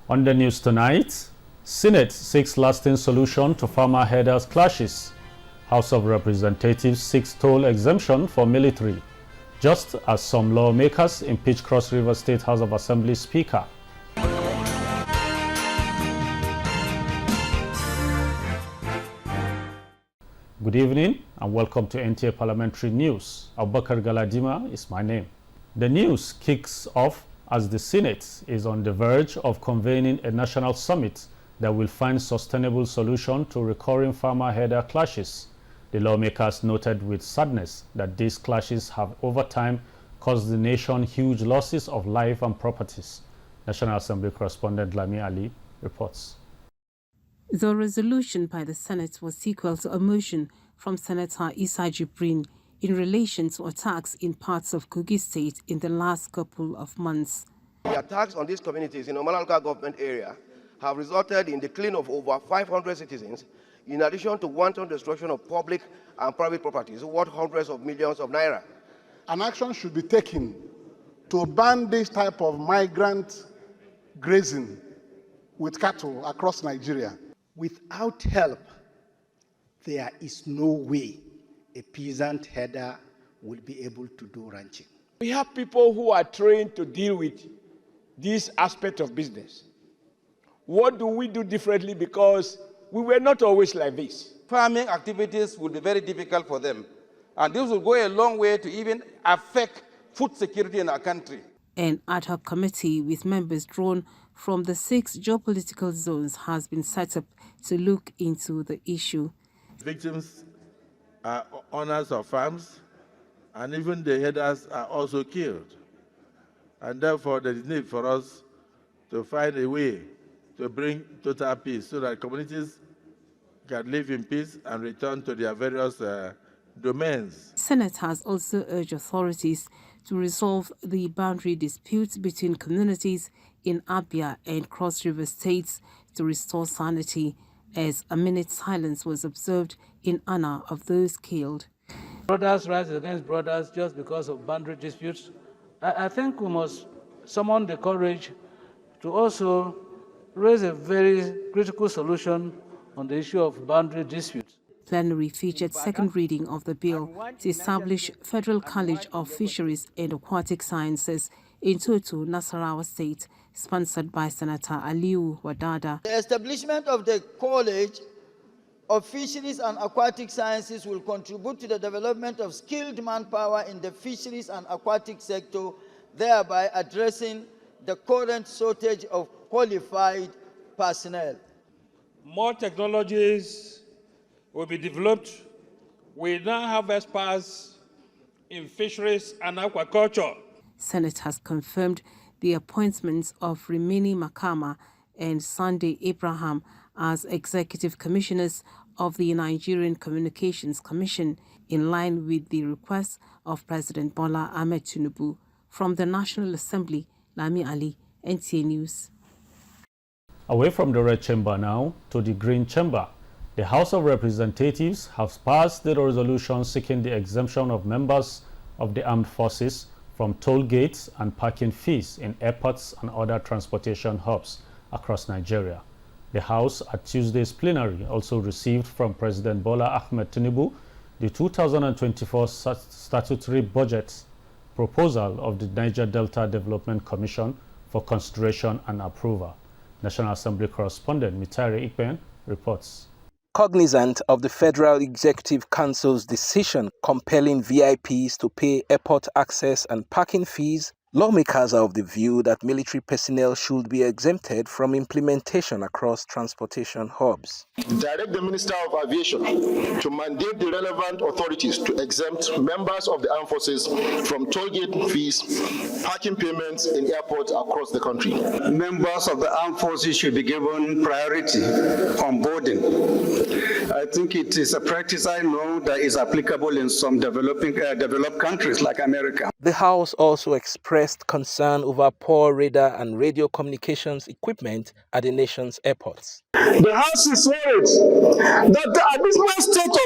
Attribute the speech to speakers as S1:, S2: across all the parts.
S1: On the news tonight, Senate seeks lasting solution to farmer herders clashes. House of Representatives seeks toll exemption for military, just as some lawmakers impeach Cross River State House of Assembly Speaker. Good evening and welcome to NTA Parliamentary News. Abubakar Galadima is my name. The news kicks off as the Senate is on the verge of convening a national summit that will find sustainable solution to recurring farmer-herder clashes. The lawmakers noted with sadness that these clashes have over time caused the nation huge losses of life and properties. National Assembly correspondent Lami Ali reports.
S2: The resolution by the Senate was sequel to a motion from Senator Issa Jibrin in relation to attacks in parts of Kogi State in the last couple of months.
S3: The attacks on these communities in Omalaka government area have resulted in the killing of over 500 citizens, in addition to wanton destruction of public and private properties worth hundreds of millions of naira.
S4: An action should be taken to ban this type of migrant grazing with cattle across Nigeria.
S5: Without help, there is no way a peasant herder will be able to do ranching.
S6: We have people who are trained to deal with this aspect of business. What do we do differently? Because we were not always like this.
S7: Farming activities will be very difficult for them. And this will go a long way to even affect food security in our country.
S2: An ad hoc committee with members drawn from the 6 geopolitical zones has been set up to look into the issue.
S8: Victims are owners of farms, and even the herders are also killed. And therefore, there is need for us to find a way to bring total peace so that communities can live in peace and return to their various domains.
S2: Senate has also urged authorities to resolve the boundary disputes between communities in Abia and Cross River states to restore sanity, as a minute's silence was observed in honor of those killed.
S9: Brothers rise against brothers just because of boundary disputes. I think we must summon the courage to also raise a very critical solution on the issue of boundary disputes.
S2: Plenary featured second reading of the bill to establish Federal College of Fisheries and Aquatic Sciences in Toto, Nasarawa State, sponsored by Senator Aliu Wadada.
S10: The establishment of the College of Fisheries and Aquatic Sciences will contribute to the development of skilled manpower in the fisheries and aquatic sector, thereby addressing the current shortage of qualified personnel.
S6: More technologies will be developed. We now have experts in fisheries and aquaculture.
S2: Senate has confirmed the appointments of Rimini Makama and Sunday Abraham as executive commissioners of the Nigerian Communications Commission, in line with the request of President Bola Ahmed Tinubu. From the National Assembly, Lami Ali, NTA News.
S1: Away from the Red Chamber now to the Green Chamber. The House of Representatives has passed the resolution seeking the exemption of members of the armed forces from toll gates and parking fees in airports and other transportation hubs across Nigeria. The House at Tuesday's plenary also received from President Bola Ahmed Tinubu the 2024 statutory budget proposal of the Niger Delta Development Commission for consideration and approval. National Assembly correspondent Mitari Ikpen reports.
S11: Cognizant of the Federal Executive Council's decision compelling VIPs to pay airport access and parking fees, lawmakers are of the view that military personnel should be exempted from implementation across transportation hubs.
S12: Direct the Minister of Aviation to mandate the relevant authorities to exempt members of the armed forces from toll gate fees, parking payments in airports across the country.
S13: Members of the armed forces should be given priority on boarding. I think it is a practice I know that is applicable in some developed countries like America.
S11: The House also expressed concern over poor radar and radio communications equipment at the nation's airports.
S14: The House is worried that the abysmal state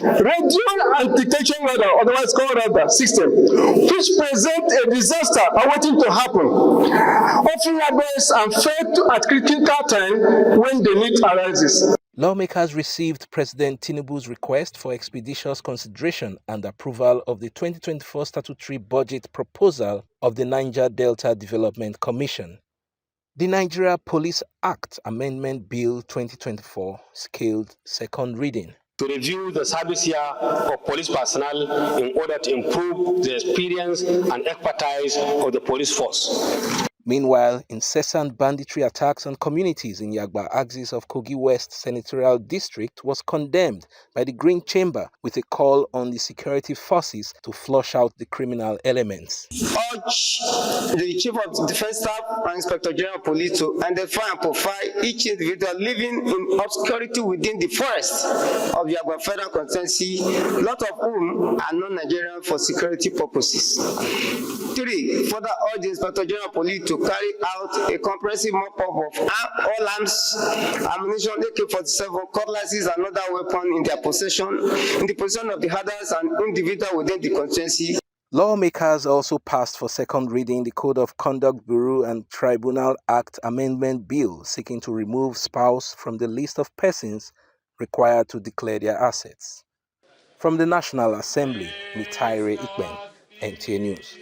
S14: of radio and detection radar, otherwise called radar system, which present a disaster awaiting to happen, often laborious and fail at critical time when the need arises.
S11: Lawmakers received President Tinubu's request for expeditious consideration and approval of the 2024 statutory budget proposal of the Niger Delta Development Commission. The Nigeria Police Act Amendment Bill 2024 scaled second reading.
S15: To review the service year of police personnel in order to improve the experience and expertise of the police force.
S11: Meanwhile, incessant banditry attacks on communities in Yagba axis of Kogi West Senatorial District was condemned by the Green Chamber with a call on the security forces to flush out the criminal elements.
S16: Urge the Chief of Defence Staff and Inspector General of Police to identify and profile each individual living in obscurity within the forest of Yagba Federal Constituency, a lot of whom are non-Nigerian for security purposes. 3. Further urge the Inspector General of Police to carry out a comprehensive mop-up of all arms, ammunition, AK-47, cutlasses, and other weapons in their possession, in the possession of the others and individuals within the constituency.
S11: Lawmakers also passed for second reading the Code of Conduct Bureau and Tribunal Act Amendment Bill seeking to remove spouse from the list of persons required to declare their assets. From the National Assembly, Mitaire Ikben, NTA News.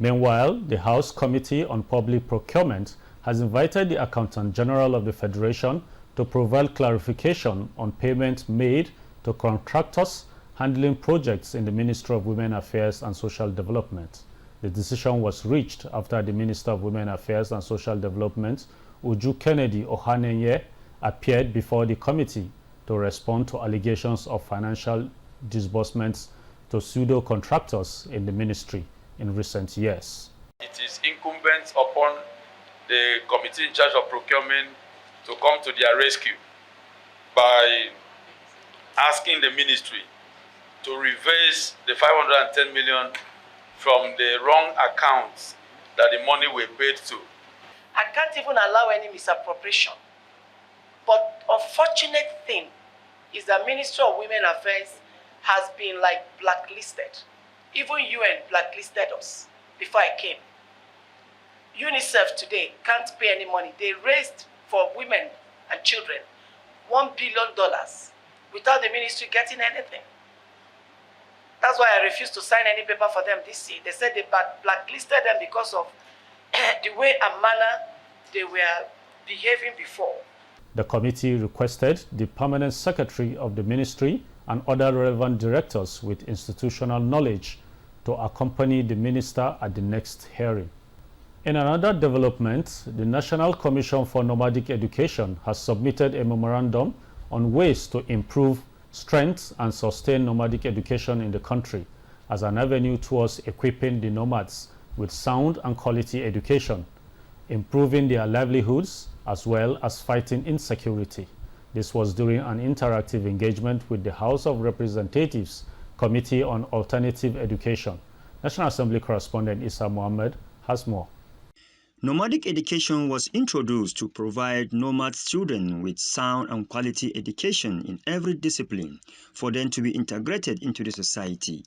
S1: Meanwhile, the House Committee on Public Procurement has invited the Accountant General of the Federation to provide clarification on payments made to contractors handling projects in the Ministry of Women Affairs and Social Development. The decision was reached after the Minister of Women Affairs and Social Development, Uju Kennedy Ohanenye, appeared before the committee to respond to allegations of financial disbursements to pseudo-contractors in the ministry in recent years.
S17: It is incumbent upon the committee in charge of procurement to come to their rescue by asking the ministry to reverse the 510 million from the wrong accounts that the money were paid to.
S18: I can't even allow any misappropriation. But unfortunate thing is that Ministry of Women Affairs has been like blacklisted. Even UN blacklisted us before I came. UNICEF today can't pay any money. They raised for women and children $1 billion without the ministry getting anything. That's why I refused to sign any paper for them this year. They said they blacklisted them because of the way and manner they were behaving before.
S1: The committee requested the permanent secretary of the ministry and other relevant directors with institutional knowledge to accompany the minister at the next hearing. In another development, the National Commission for Nomadic Education has submitted a memorandum on ways to improve, strength and sustain nomadic education in the country as an avenue towards equipping the nomads with sound and quality education, improving their livelihoods as well as fighting insecurity. This was during an interactive engagement with the House of Representatives Committee on Alternative Education. National Assembly correspondent Issa Mohammed has more.
S19: Nomadic education was introduced to provide nomad students with sound and quality education in every discipline for them to be integrated into the society.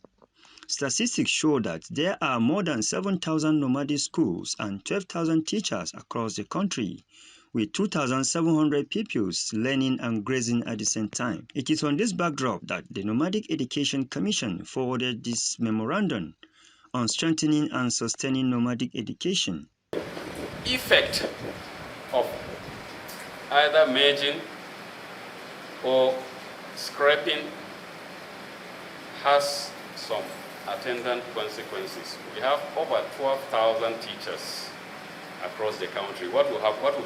S19: Statistics show that there are more than 7,000 nomadic schools and 12,000 teachers across the country, with 2,700 pupils learning and grazing at the same time. It is on this backdrop that the Nomadic Education Commission forwarded this memorandum on strengthening and sustaining nomadic education.
S17: Effect of either merging or scrapping has some attendant consequences. We have over 12,000 teachers across the country. What will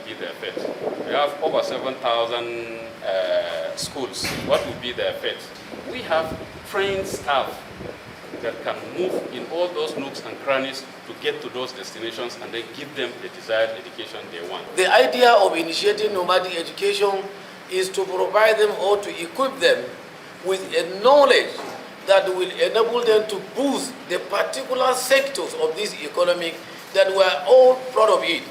S17: be the effect? We have over 7,000 schools. What will be the effect? We have trained staff that can move in all those nooks and crannies to get to those destinations and then give them the desired education they want.
S18: The idea of initiating nomadic education is to provide them or to equip them with a knowledge that will enable them to boost the particular sectors of this economy that we are all proud of it.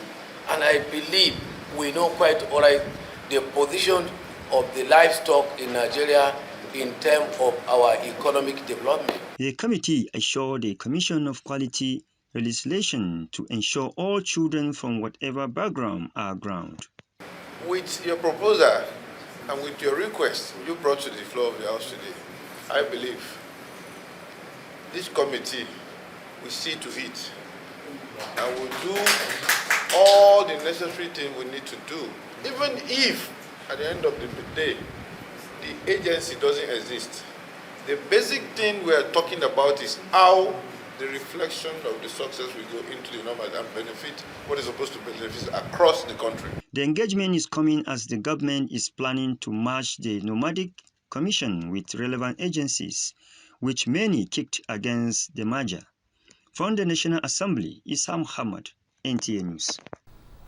S18: And I believe we know quite all right the position of the livestock in Nigeria in terms of our economic development.
S19: The committee assured the Commission of Quality legislation to ensure all children from whatever background are ground.
S8: With your proposal and with your request you brought to the floor of the House today, I believe this committee will see to it and will do all the necessary things we need to do. Even if at the end of the day the agency doesn't exist, the basic thing we are talking about is how the reflection of the success will go into the numbers and benefit what is supposed to benefit across the country.
S19: The engagement is coming as the government is planning to merge the Nomadic Commission with relevant agencies, which many kicked against the merger. From the National Assembly, Issa Muhammad, NTA News.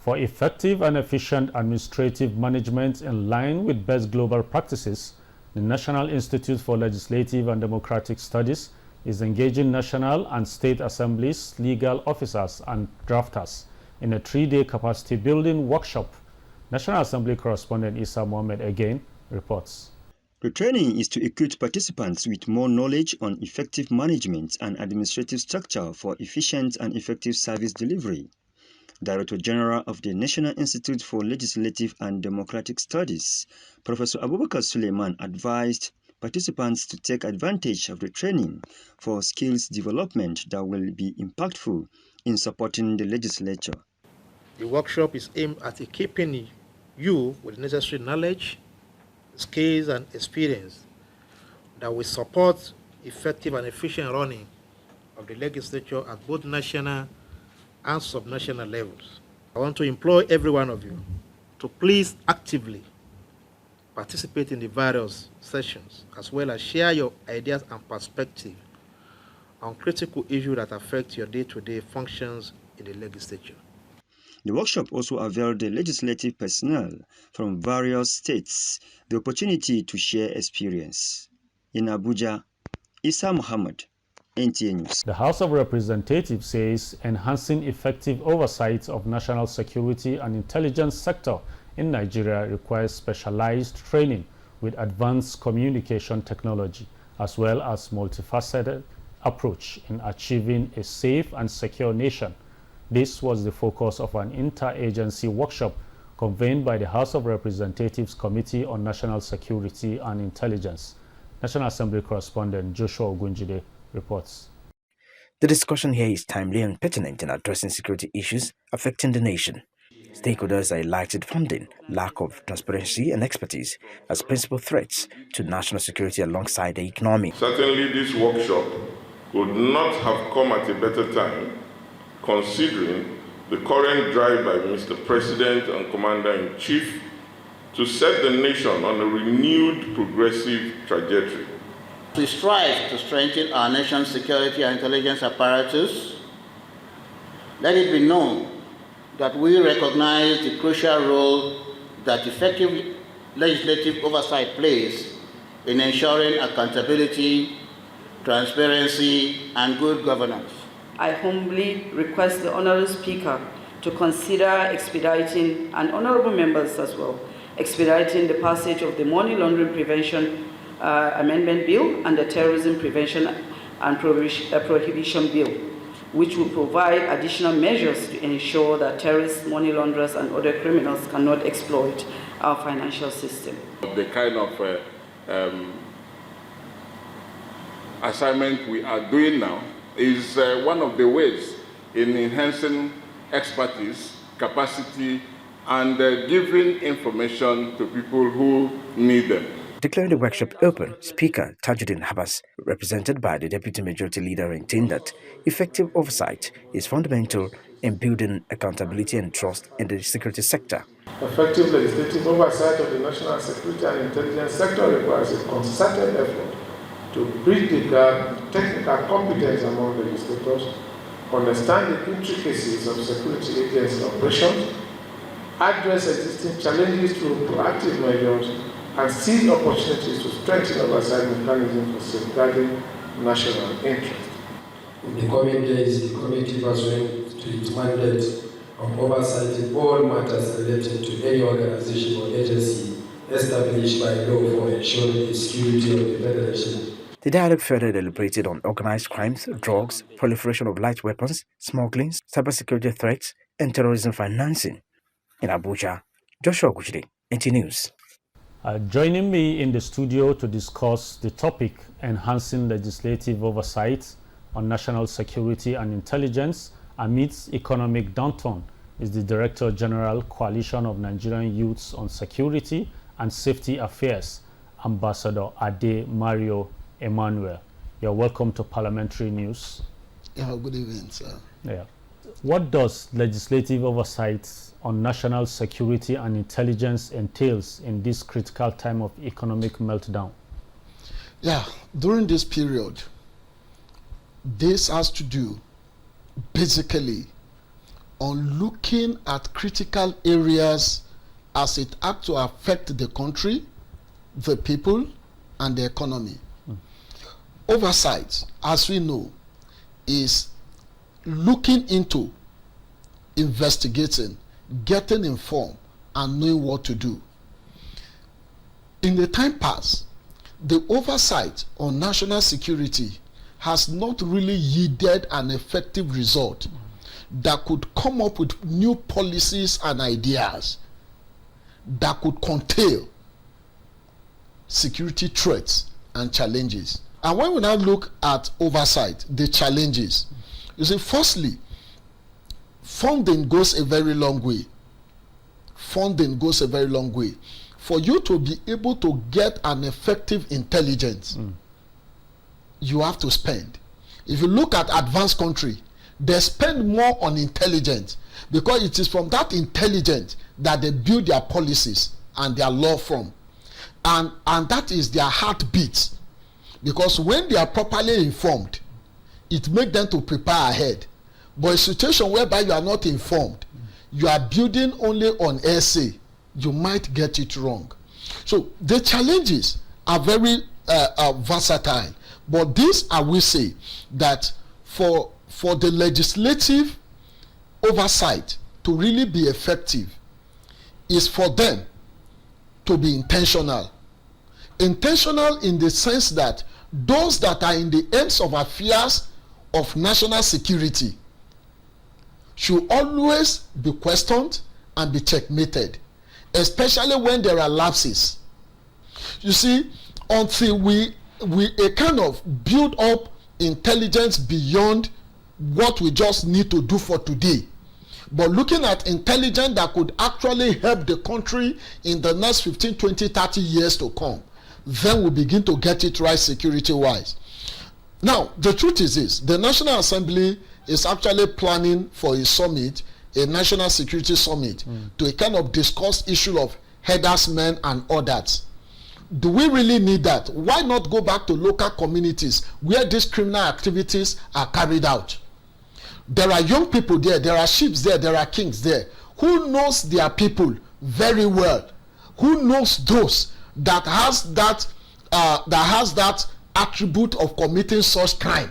S1: For effective and efficient administrative management in line with best global practices, the National Institute for Legislative and Democratic Studies is engaging national and state assemblies, legal officers, and drafters in a 3-day capacity building workshop. National Assembly correspondent Issa Mohammed again reports.
S19: The training is to equip participants with more knowledge on effective management and administrative structure for efficient and effective service delivery. Director General of the National Institute for Legislative and Democratic Studies, Professor Abubakar Suleiman, advised participants to take advantage of the training for skills development that will be impactful in supporting the legislature.
S20: The workshop is aimed at equipping you with necessary knowledge, skills, and experience that will support effective and efficient running of the legislature at both national and subnational levels. I want to implore every one of you to please actively participate in the various sessions, as well as share your ideas and perspectives on critical issues that affect your day-to-day functions in the legislature.
S19: The workshop also availed the legislative personnel from various states the opportunity to share experience. In Abuja, Issa Muhammad, NTA News.
S1: The House of Representatives says enhancing effective oversight of national security and intelligence sector in Nigeria requires specialized training with advanced communication technology, as well as multifaceted approach in achieving a safe and secure nation. This was the focus of an interagency workshop convened by the House of Representatives Committee on National Security and Intelligence. National Assembly correspondent Joshua Ogunjide reports.
S21: The discussion here is timely and pertinent in addressing security issues affecting the nation. Stakeholders are highlighted funding, lack of transparency and expertise as principal threats to national security alongside the economy.
S8: Certainly this workshop would not have come at a better time, considering the current drive by Mr. President and Commander-in-Chief to set the nation on a renewed progressive trajectory.
S22: We strive to strengthen our nation's security and intelligence apparatus. Let it be known that we recognize the crucial role that effective legislative oversight plays in ensuring accountability, transparency, and good governance.
S23: I humbly request the Honourable Speaker to consider expediting, and Honourable Members as well, expediting the passage of the Money Laundering Prevention Amendment Bill and the Terrorism Prevention and Prohibition Bill, which will provide additional measures to ensure that terrorists, money launderers, and other criminals cannot exploit our financial system.
S8: The kind of assignment we are doing now is one of the ways in enhancing expertise, capacity, and giving information to people who need them.
S21: Declaring the workshop open, Speaker Tajuddin Habas, represented by the Deputy Majority Leader, maintained that effective oversight is fundamental in building accountability and trust in the security sector.
S24: Effective legislative oversight of the national security and intelligence sector requires a concerted effort to bridge the gap in technical competence among legislators, understand the intricacies of security agency operations, address existing challenges through proactive measures, and seize opportunities to strengthen oversight mechanisms for safeguarding national interest.
S25: In the coming days, the committee pursuant to its mandate of oversight in all matters related to any organization or agency established by law for ensuring the security of the Federation
S21: The dialogue further deliberated on organized crimes, drugs, proliferation of light weapons, smuggling, cybersecurity threats, and terrorism financing. In Abuja, Joshua Gujide, NTA News.
S1: Joining me in the studio to discuss the topic, enhancing legislative oversight on national security and intelligence amidst economic downturn, is the Director General, Coalition of Nigerian Youths on Security and Safety Affairs, Ambassador Ade Mario Emmanuel. You're welcome to Parliamentary News.
S3: Yeah, good evening, sir.
S1: Yeah. What does legislative oversight on national security and intelligence entails in this critical time of economic meltdown?
S3: Yeah, during this period, this has to do basically on looking at critical areas as it acts to affect the country, the people, and the economy. Oversight, as we know, is looking into, investigating, getting informed, and knowing what to do. In the time past, the oversight on national security has not really yielded an effective result that could come up with new policies and ideas that could curtail security threats and challenges. And when we now look at oversight, the challenges, you see, firstly, funding goes a very long way. Funding goes a very long way. For you to be able to get an effective intelligence, you have to spend. If you look at advanced country, they spend more on intelligence because it is from that intelligence that they build their policies and their law from. And that is their heartbeat. Because when they are properly informed, it makes them to prepare ahead. But a situation whereby you are not informed, you are building only on essay, you might get it wrong. So the challenges are very versatile. But this, I will say, that for the legislative oversight to really be effective is for them to be intentional. Intentional in the sense that those that are in the ends of affairs of national security should always be questioned and be checkmated, especially when there are lapses. You see, until we kind of build up intelligence beyond what we just need to do for today, but looking at intelligence that could actually help the country in the next 15, 20, 30 years to come, then we begin to get it right security-wise. Now, the truth is this, the National Assembly is actually planning for a summit, a national security summit, to kind of discuss issue of headersmen and others. Do we really need that? Why not go back to local communities where these criminal activities are carried out? There are young people there, there are chiefs there, there are kings there, who knows their people very well, who knows those that has that attribute of committing such crime.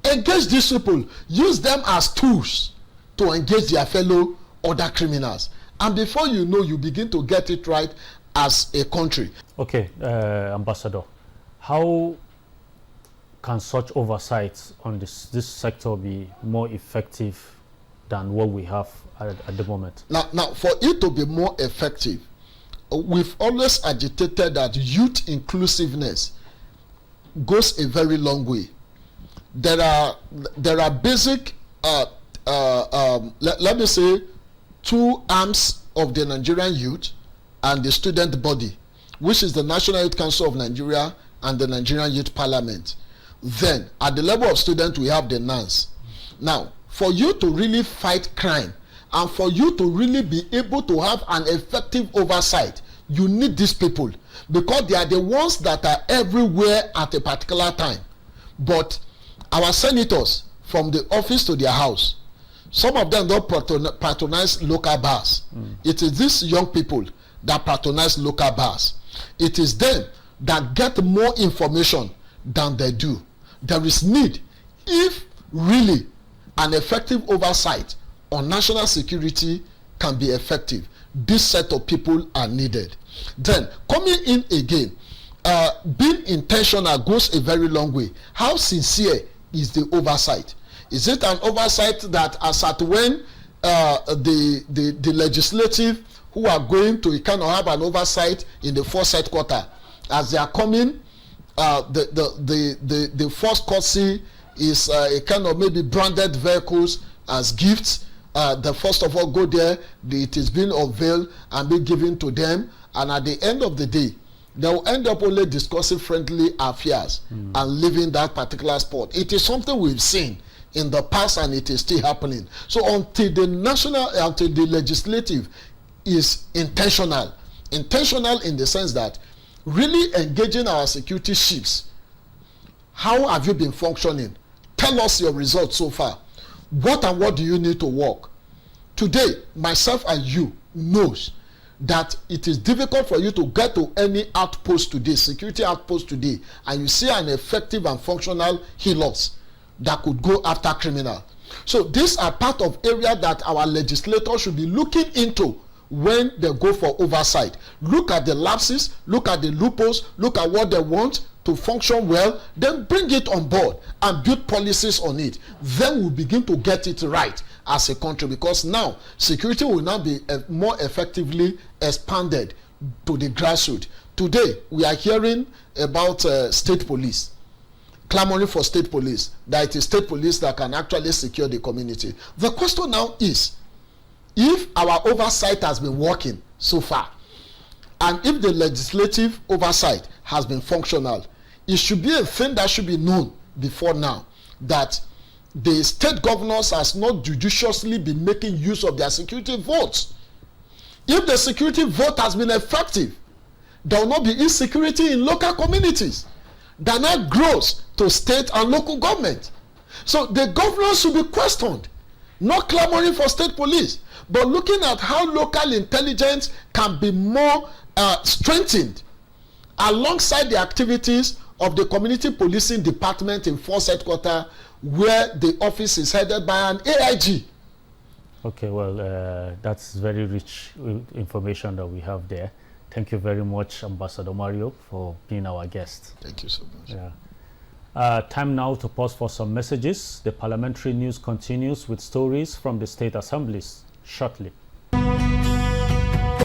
S3: Engage these people, use them as tools to engage their fellow other criminals, and before you know, you begin to get it right as a country.
S1: Okay, Ambassador, how can such oversight on this sector be more effective than what we have at the moment?
S3: Now, for it to be more effective, we've always agitated that youth inclusiveness goes a very long way. There are basic, let me say, two arms of the Nigerian youth and the student body, which is the National Youth Council of Nigeria and the Nigerian Youth Parliament. Then, at the level of students, we have the NANS. Now, for you to really fight crime and for you to really be able to have an effective oversight, you need these people, because they are the ones that are everywhere at a particular time. But our senators, from the office to their house, some of them don't patronize local bars. It is these young people that patronize local bars. It is them that get more information than they do. There is need, if really an effective oversight on national security can be effective, this set of people are needed. Then, coming in again, being intentional goes a very long way. How sincere is the oversight? Is it an oversight that as at when the legislative who are going to kind of have an oversight in the first headquarter, as they are coming, the first courtesy is a kind of maybe branded vehicles as gifts. The first of all go there, it is being unveiled and be given to them, and at the end of the day, they will end up only discussing friendly affairs and leaving that particular spot. It is something we've seen in the past, and it is still happening. So until the legislative is intentional in the sense that really engaging our security chiefs, how have you been functioning? Tell us your results so far. What and what do you need to work? Today, myself and you knows that it is difficult for you to get to any outpost today, security outpost today, and you see an effective and functional healers that could go after criminal. So these are part of area that our legislators should be looking into when they go for oversight. Look at the lapses, look at the loopholes, look at what they want to function well, then bring it on board and build policies on it. Then we'll begin to get it right as a country, because now security will now be more effectively expanded to the grassroots. Today, we are hearing about state police, clamoring for state police, that it is state police that can actually secure the community. The question now is, if our oversight has been working so far, and if the legislative oversight has been functional, it should be a thing that should be known before now, that the state governors has not judiciously been making use of their security votes. If the security vote has been effective, there will not be insecurity in local communities that now grows to state and local government. So the governors should be questioned, not clamoring for state police, but looking at how local intelligence can be more strengthened alongside the activities of the community policing department in Force Headquarters, where the office is headed by an AIG.
S1: Okay, well, that's very rich information that we have there. Thank you very much, Ambassador Mario, for being our guest.
S3: Thank you so much.
S1: Yeah. Time now to pause for some messages. The parliamentary news continues with stories from the state assemblies shortly.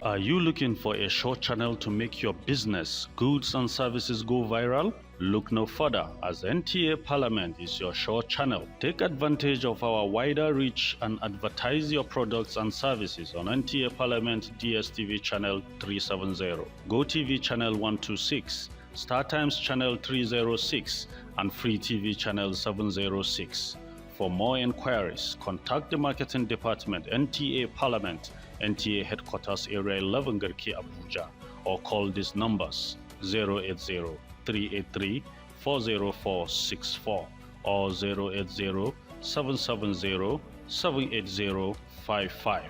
S1: Are you looking for a short channel to make your business, goods and services go viral? Look no further, as NTA Parliament is your short channel. Take advantage of our wider reach and advertise your products and services on NTA Parliament DSTV channel 370, GoTV channel 126, StarTimes channel 306, and Free TV channel 706. For more inquiries, contact the Marketing Department, NTA Parliament, NTA Headquarters Area 11 Garki Abuja, or call these numbers 080-383-40464 or 080-770-78055.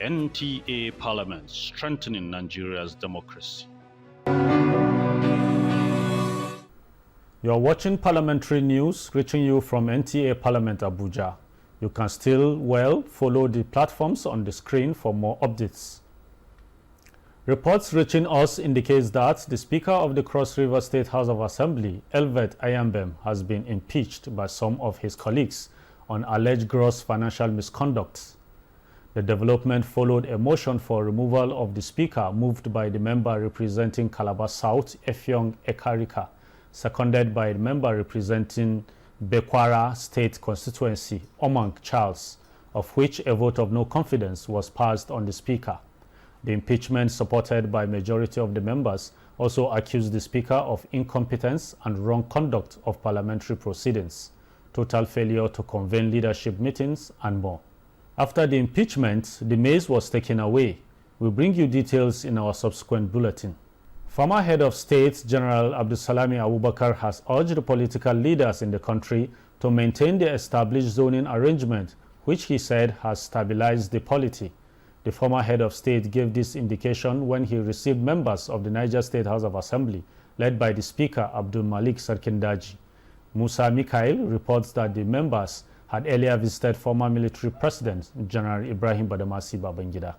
S1: NTA Parliament, strengthening Nigeria's democracy. You're watching Parliamentary News, reaching you from NTA Parliament Abuja. You can still, follow the platforms on the screen for more updates. Reports reaching us indicates that the Speaker of the Cross River State House of Assembly, Elvet Ayambem, has been impeached by some of his colleagues on alleged gross financial misconduct. The development followed a motion for removal of the Speaker moved by the member representing Calabar South, Effiong Ekarika, seconded by the member representing Bekwara State Constituency, Omang Charles, of which a vote of no confidence was passed on the Speaker. The impeachment, supported by majority of the members, also accused the Speaker of incompetence and wrong conduct of parliamentary proceedings, total failure to convene leadership meetings, and more. After the impeachment, the mace was taken away. We'll bring you details in our subsequent bulletin. Former Head of State General Abdulsalami Abubakar has urged the political leaders in the country to maintain the established zoning arrangement, which he said has stabilized the polity. The former Head of State gave this indication when he received members of the Niger State House of Assembly, led by the Speaker Abdul Malik Sarkindaji. Musa Mikhail reports that the members had earlier visited former military President General Ibrahim Badamasi Babangida.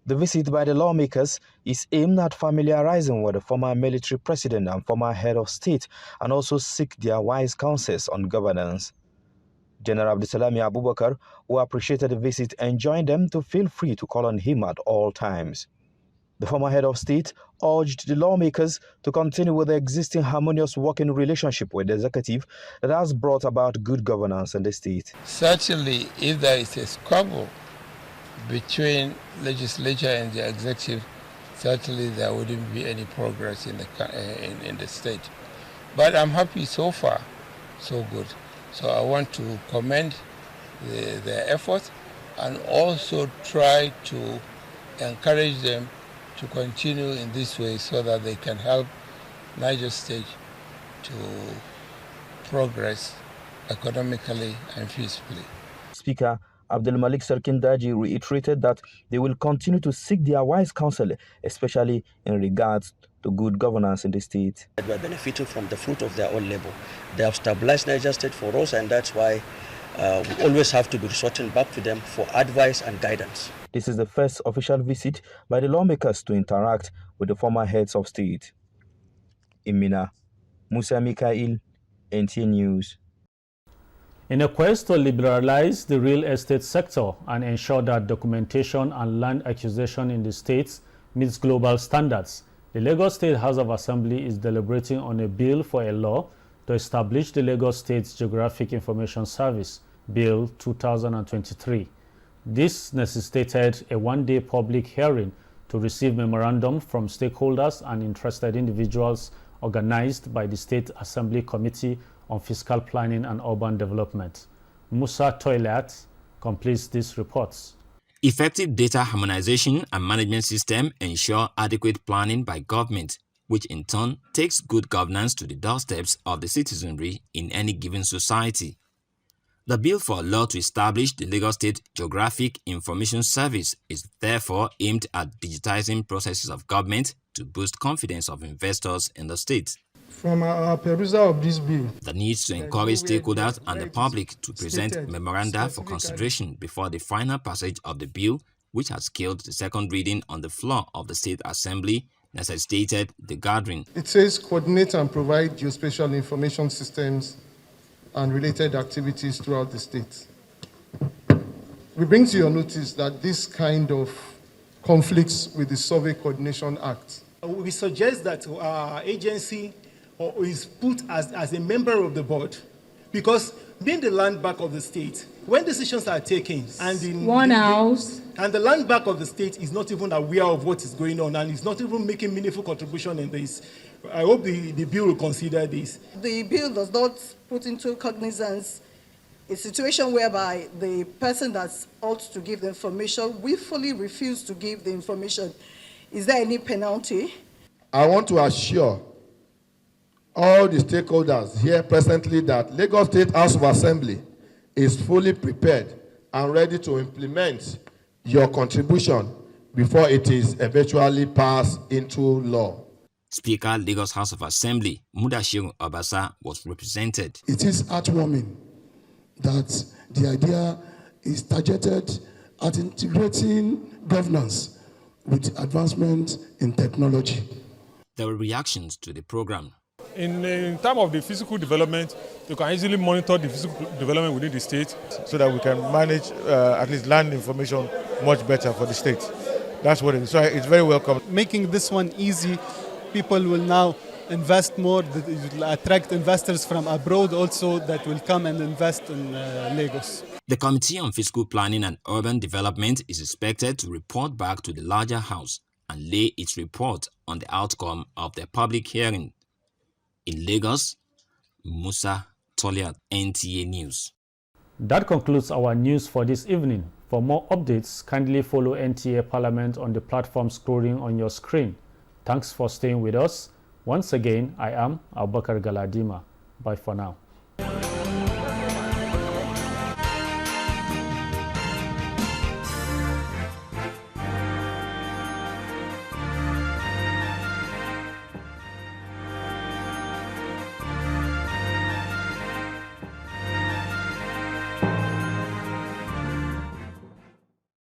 S21: The visit by the lawmakers is aimed at familiarizing with the former military president and former head of state and also seek their wise counsels on governance. General Abdulsalami Abubakar, who appreciated the visit, enjoined them to feel free to call on him at all times. The former head of state urged the lawmakers to continue with the existing harmonious working relationship with the executive that has brought about good governance in the state.
S4: Certainly, if there is a squabble between legislature and the executive, certainly there wouldn't be any progress in the state. But I'm happy so far, so good. So I want to commend their effort and also try to encourage them to continue in this way so that they can help Niger State to progress economically and peacefully.
S21: Speaker Abdul Malik Sarkindaji reiterated that they will continue to seek their wise counsel, especially in regards to good governance in the state.
S5: We are benefiting from the fruit of their own labor. They have stabilized Niger State for us, and that's why we always have to be resorting back to them for advice and guidance.
S21: This is the first official visit by the lawmakers to interact with the former heads of state. In Mina, Musa Mikhail, NTA News.
S1: In a quest to liberalize the real estate sector and ensure that documentation and land acquisition in the states meets global standards, the Lagos State House of Assembly is deliberating on a bill for a law to establish the Lagos State Geographic Information Service, Bill 2023. This necessitated a one-day public hearing to receive memorandum from stakeholders and interested individuals organized by the State Assembly Committee on Fiscal Planning and Urban Development. Musa Toilet completes these reports.
S7: Effective data harmonization and management system ensure adequate planning by government, which in turn takes good governance to the doorsteps of the citizenry in any given society. The bill for a law to establish the Lagos State Geographic Information Service is therefore aimed at digitizing processes of government to boost confidence of investors in the state.
S9: From our perusal of this bill,
S7: the need to encourage stakeholders and the public to present memoranda for consideration before the final passage of the bill, which has killed the second reading on the floor of the State Assembly, necessitated the gathering.
S9: It says coordinate and provide geospatial information systems and related activities throughout the state. We bring to your notice that this kind of conflicts with the Survey Coordination Act.
S10: We suggest that our agency is put as a member of the board, because being the land bank of the state, when decisions are taken and the land bank of the state is not even aware of what is going on and is not even making meaningful contribution in this, I hope the bill will consider this.
S26: The bill does not put into cognizance a situation whereby the person that ought to give the information willfully refused to give the information. Is there any penalty?
S24: I want to assure all the stakeholders here presently that Lagos State House of Assembly is fully prepared and ready to implement your contribution before it is eventually passed into law.
S7: Speaker, Lagos House of Assembly, Mudashiru Obasa, was represented.
S27: It is heartwarming that the idea is targeted at integrating governance with advancement in technology.
S7: There were reactions to the program.
S28: In terms of the physical development, you can easily monitor the physical development within the state so that we can manage at least land information much better for the state. That's what it is. So it's very welcome.
S29: Making this one easy, people will now invest more, it will attract investors from abroad also that will come and invest in Lagos.
S7: The Committee on Fiscal Planning and Urban Development is expected to report back to the larger house and lay its report on the outcome of the public hearing. In Lagos, Musa Toliat, NTA News.
S1: That concludes our news for this evening. For more updates, kindly follow NTA Parliament on the platform scrolling on your screen. Thanks for staying with us. Once again, I am Abubakar Galadima. Bye for now.